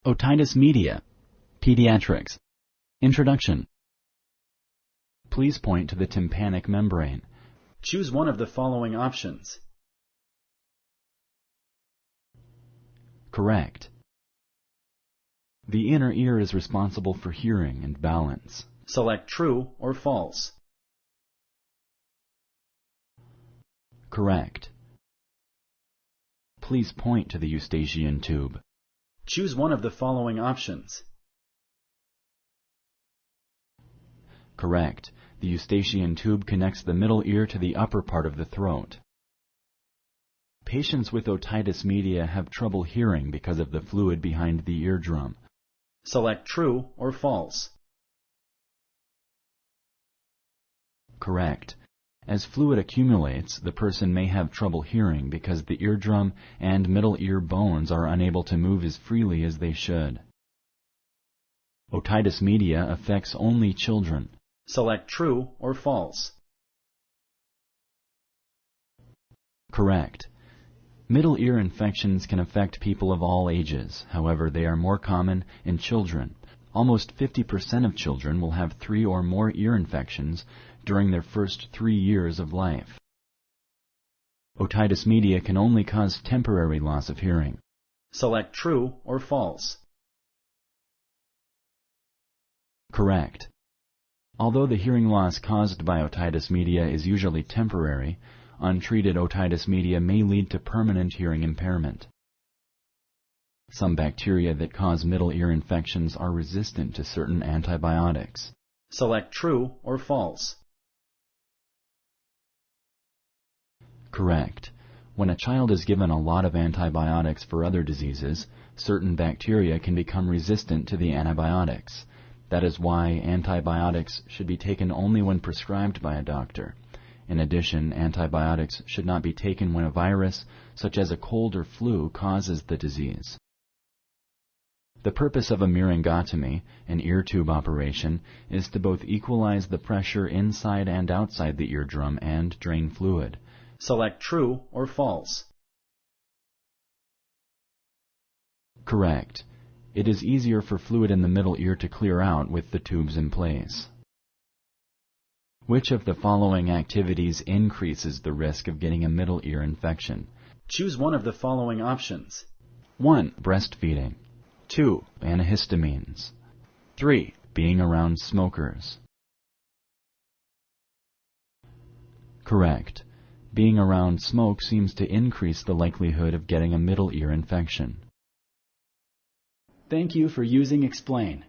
Otitis Media, Pediatrics. Introduction. Please point to the tympanic membrane. Choose one of the following options. Correct. The inner ear is responsible for hearing and balance. Select true or false. Correct. Please point to the eustachian tube. Choose one of the following options. Correct. The eustachian tube connects the middle ear to the upper part of the throat. Patients with otitis media have trouble hearing because of the fluid behind the eardrum. Select true or false. Correct. As fluid accumulates, the person may have trouble hearing because the eardrum and middle ear bones are unable to move as freely as they should. Otitis media affects only children. Select true or false. Correct. Middle ear infections can affect people of all ages. However, they are more common in children. Almost 50% of children will have 3 or more ear infections during their first 3 years of life. Otitis media can only cause temporary loss of hearing. Select true or false. Correct. Although the hearing loss caused by otitis media is usually temporary, untreated otitis media may lead to permanent hearing impairment. Some bacteria that cause middle ear infections are resistant to certain antibiotics. Select true or false. Correct. When a child is given a lot of antibiotics for other diseases, certain bacteria can become resistant to the antibiotics. That is why antibiotics should be taken only when prescribed by a doctor. In addition, antibiotics should not be taken when a virus, such as a cold or flu, causes the disease. The purpose of a myringotomy, an ear tube operation, is to both equalize the pressure inside and outside the eardrum and drain fluid. Select true or false. Correct. It is easier for fluid in the middle ear to clear out with the tubes in place. Which of the following activities increases the risk of getting a middle ear infection? Choose one of the following options. 1. Breastfeeding. 2. Antihistamines. 3. Being around smokers. Correct. Being around smoke seems to increase the likelihood of getting a middle ear infection. Thank you for using Explain.